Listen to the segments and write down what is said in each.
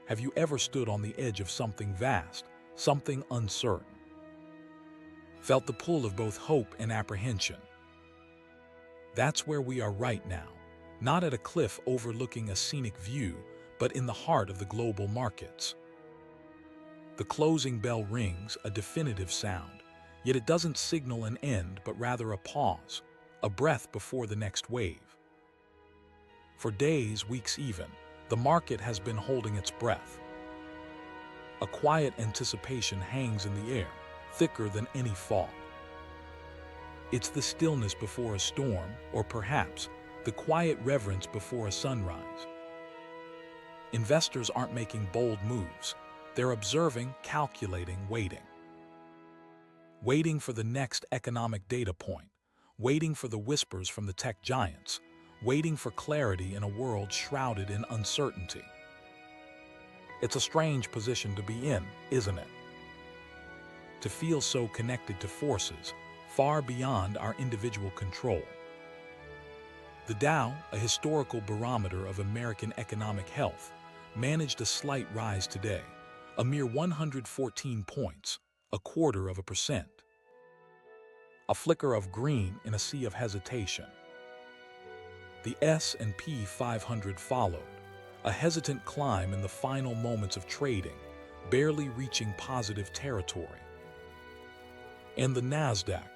Have you ever stood on the edge of something vast, something uncertain? Felt the pull of both hope and apprehension? That's where we are right now, not at a cliff overlooking a scenic view, but in the heart of the global markets. The closing bell rings, a definitive sound, yet it doesn't signal an end but rather a pause, a breath before the next wave. For days, weeks even, the market has been holding its breath. A quiet anticipation hangs in the air, thicker than any fog. It's the stillness before a storm, or perhaps the quiet reverence before a sunrise. Investors aren't making bold moves. They're observing, calculating, waiting. Waiting for the next economic data point, waiting for the whispers from the tech giants, waiting for clarity in a world shrouded in uncertainty. It's a strange position to be in, isn't it? To feel so connected to forces far beyond our individual control. The Dow, a historical barometer of American economic health, managed a slight rise today, a mere 114 points, 0.25%. A flicker of green in a sea of hesitation. The S&P 500 followed, a hesitant climb in the final moments of trading, barely reaching positive territory. And the Nasdaq.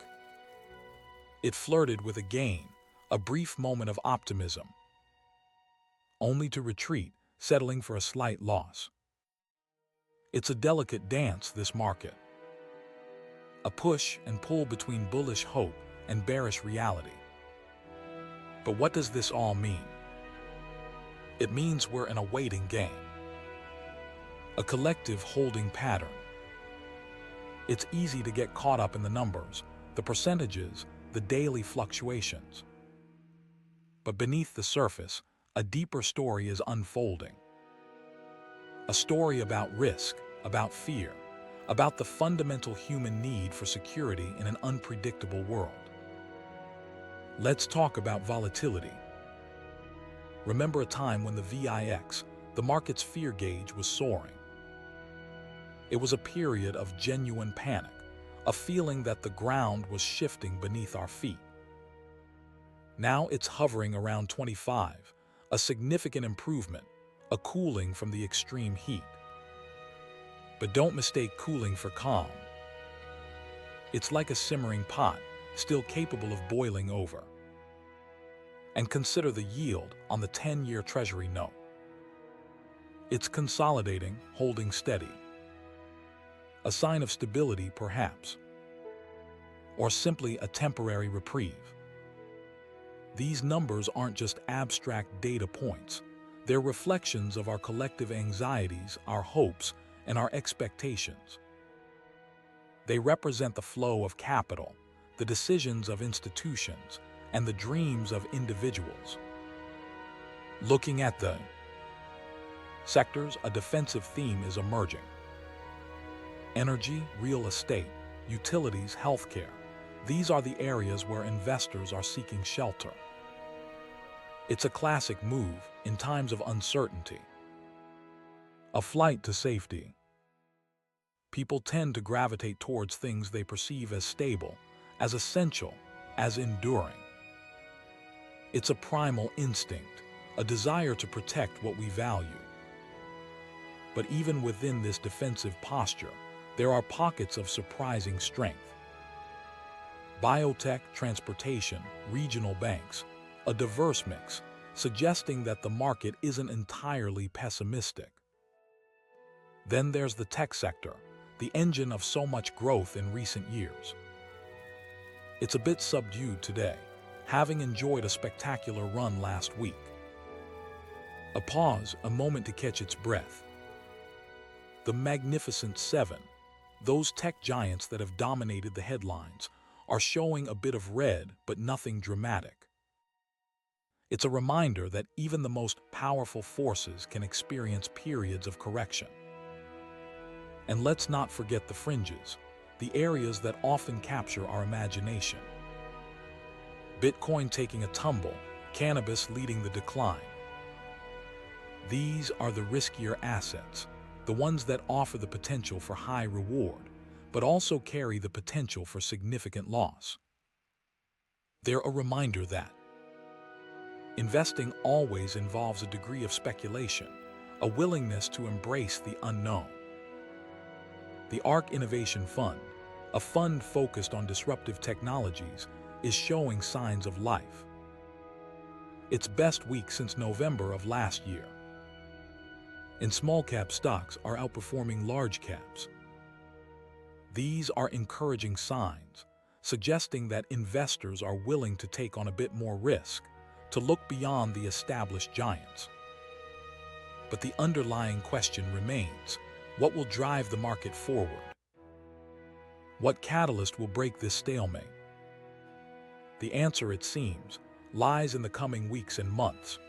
It flirted with a gain, a brief moment of optimism, only to retreat, settling for a slight loss. It's a delicate dance, this market. A push and pull between bullish hope and bearish reality. But what does this all mean? It means we're in a waiting game. A collective holding pattern. It's easy to get caught up in the numbers, the percentages, the daily fluctuations. But beneath the surface, a deeper story is unfolding. A story about risk, about fear, about the fundamental human need for security in an unpredictable world. Let's talk about volatility. Remember a time when the VIX, the market's fear gauge, was soaring. It was a period of genuine panic, a feeling that the ground was shifting beneath our feet. Now it's hovering around 25, a significant improvement, a cooling from the extreme heat. But don't mistake cooling for calm. It's like a simmering pot, still capable of boiling over. And consider the yield on the 10-year Treasury note. It's consolidating, holding steady. A sign of stability, perhaps. Or simply a temporary reprieve. These numbers aren't just abstract data points. They're reflections of our collective anxieties, our hopes, and our expectations. They represent the flow of capital, the decisions of institutions, and the dreams of individuals. Looking at the sectors, a defensive theme is emerging. Energy, real estate, utilities, healthcare. These are the areas where investors are seeking shelter. It's a classic move in times of uncertainty. A flight to safety. People tend to gravitate towards things they perceive as stable, as essential, as enduring. It's a primal instinct, a desire to protect what we value. But even within this defensive posture, there are pockets of surprising strength. Biotech, transportation, regional banks, a diverse mix, suggesting that the market isn't entirely pessimistic. Then there's the tech sector, the engine of so much growth in recent years. It's a bit subdued today, having enjoyed a spectacular run last week. A pause, a moment to catch its breath. The Magnificent Seven, those tech giants that have dominated the headlines, are showing a bit of red, but nothing dramatic. It's a reminder that even the most powerful forces can experience periods of correction. And let's not forget the fringes, the areas that often capture our imagination. Bitcoin taking a tumble, cannabis leading the decline. These are the riskier assets, the ones that offer the potential for high reward, but also carry the potential for significant loss. They're a reminder that investing always involves a degree of speculation, a willingness to embrace the unknown. The ARK Innovation Fund, a fund focused on disruptive technologies, is showing signs of life. Its best week since November of last year. And small-cap stocks are outperforming large caps. These are encouraging signs, suggesting that investors are willing to take on a bit more risk, to look beyond the established giants. But the underlying question remains: what will drive the market forward? What catalyst will break this stalemate? The answer, it seems, lies in the coming weeks and months.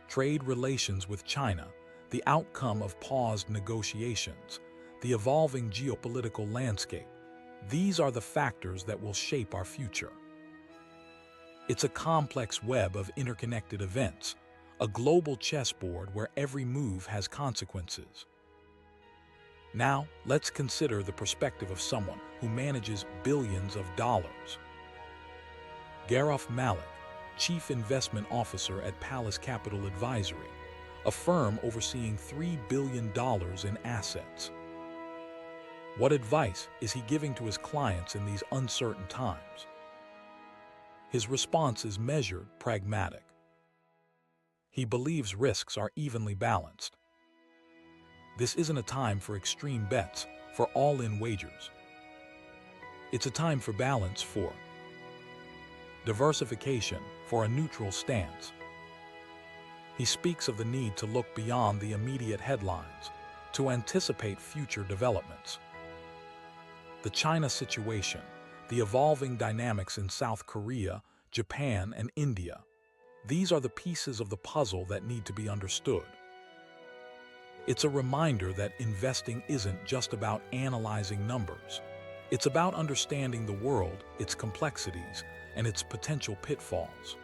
Trade relations with China, the outcome of paused negotiations, the evolving geopolitical landscape, these are the factors that will shape our future. It's a complex web of interconnected events, a global chessboard where every move has consequences. Now, let's consider the perspective of someone who manages billions of dollars. Gaurav Malik, Chief Investment Officer at Palace Capital Advisory, a firm overseeing $3 billion in assets. What advice is he giving to his clients in these uncertain times? His response is measured, pragmatic. He believes risks are evenly balanced. This isn't a time for extreme bets, for all-in wagers. It's a time for balance, for diversification, for a neutral stance. He speaks of the need to look beyond the immediate headlines, to anticipate future developments. The China situation, the evolving dynamics in South Korea, Japan, and India, these are the pieces of the puzzle that need to be understood. It's a reminder that investing isn't just about analyzing numbers. It's about understanding the world, its complexities, and its potential pitfalls.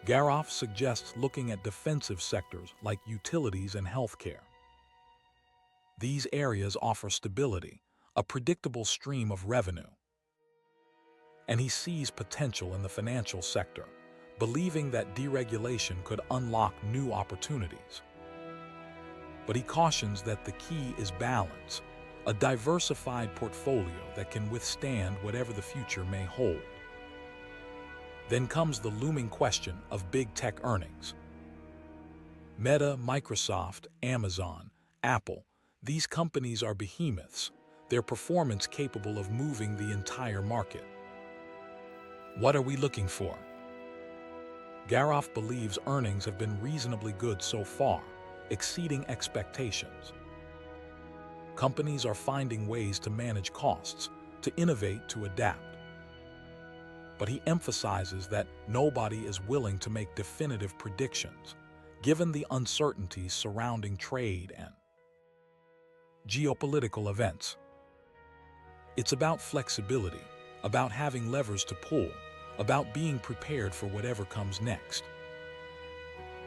Gaurav suggests looking at defensive sectors like utilities and healthcare. These areas offer stability, a predictable stream of revenue. And he sees potential in the financial sector, believing that deregulation could unlock new opportunities. But he cautions that the key is balance, a diversified portfolio that can withstand whatever the future may hold. Then comes the looming question of big tech earnings. Meta, Microsoft, Amazon, Apple, these companies are behemoths, their performance capable of moving the entire market. What are we looking for? Gaurav believes earnings have been reasonably good so far, exceeding expectations. Companies are finding ways to manage costs, to innovate, to adapt. But he emphasizes that nobody is willing to make definitive predictions, given the uncertainties surrounding trade and geopolitical events. It's about flexibility, about having levers to pull, about being prepared for whatever comes next.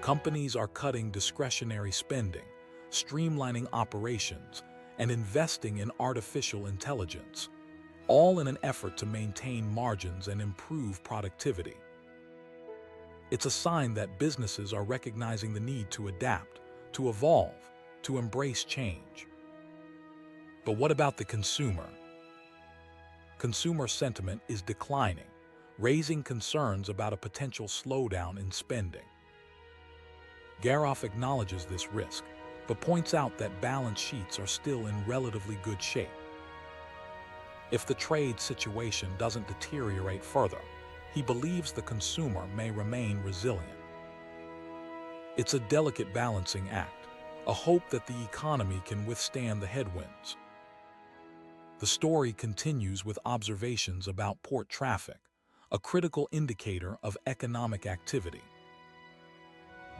Companies are cutting discretionary spending, streamlining operations, and investing in artificial intelligence, all in an effort to maintain margins and improve productivity. It's a sign that businesses are recognizing the need to adapt, to evolve, to embrace change. But what about the consumer? Consumer sentiment is declining, raising concerns about a potential slowdown in spending. Gaurav acknowledges this risk, but points out that balance sheets are still in relatively good shape. If the trade situation doesn't deteriorate further, he believes the consumer may remain resilient. It's a delicate balancing act, a hope that the economy can withstand the headwinds. The story continues with observations about port traffic, a critical indicator of economic activity.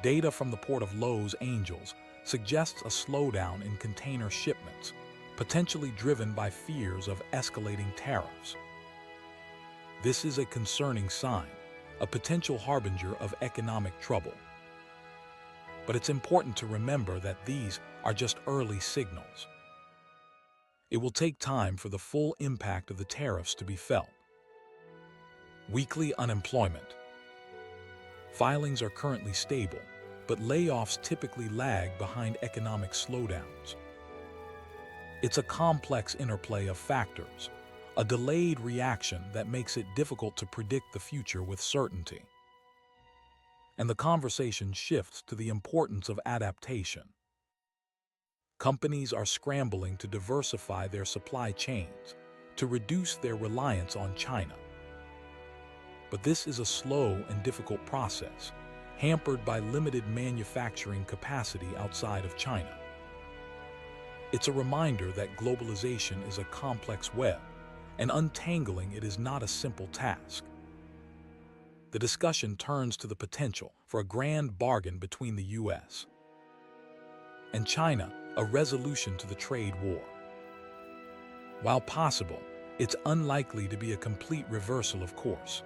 Data from the port of Los Angeles suggests a slowdown in container shipments, potentially driven by fears of escalating tariffs. This is a concerning sign, a potential harbinger of economic trouble. but it's important to remember that these are just early signals. It will take time for the full impact of the tariffs to be felt. Weekly unemployment. Filings are currently stable, but layoffs typically lag behind economic slowdowns. It's a complex interplay of factors, a delayed reaction that makes it difficult to predict the future with certainty. And the conversation shifts to the importance of adaptation. Companies are scrambling to diversify their supply chains, to reduce their reliance on China. But this is a slow and difficult process, hampered by limited manufacturing capacity outside of China. It's a reminder that globalization is a complex web, and untangling it is not a simple task. The discussion turns to the potential for a grand bargain between the U.S. and China, a resolution to the trade war. While possible, it's unlikely to be a complete reversal of course.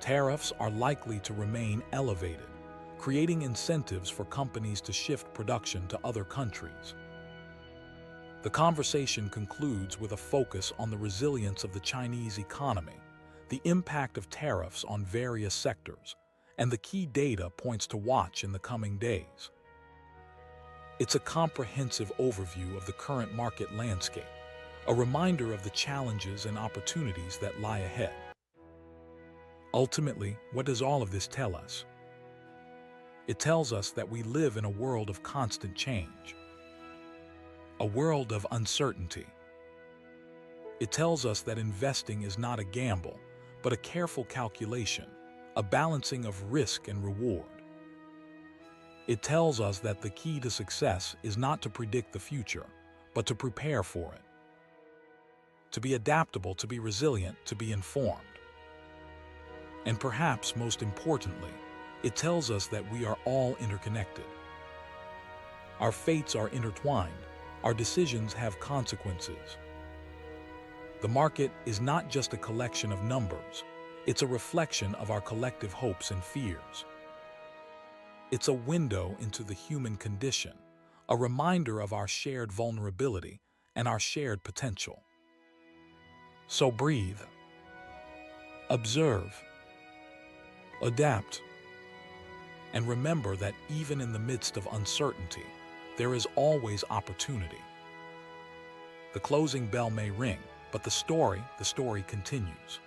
Tariffs are likely to remain elevated, creating incentives for companies to shift production to other countries. The conversation concludes with a focus on the resilience of the Chinese economy, the impact of tariffs on various sectors, and the key data points to watch in the coming days. It's a comprehensive overview of the current market landscape, a reminder of the challenges and opportunities that lie ahead. Ultimately, what does all of this tell us? It tells us that we live in a world of constant change, a world of uncertainty. It tells us that investing is not a gamble, but a careful calculation, a balancing of risk and reward. It tells us that the key to success is not to predict the future, but to prepare for it. To be adaptable, to be resilient, to be informed. And perhaps most importantly, it tells us that we are all interconnected. Our fates are intertwined. Our decisions have consequences. The market is not just a collection of numbers. It's a reflection of our collective hopes and fears. It's a window into the human condition, a reminder of our shared vulnerability and our shared potential. So breathe, observe, adapt, and remember that even in the midst of uncertainty, there is always opportunity. The closing bell may ring, but the story continues.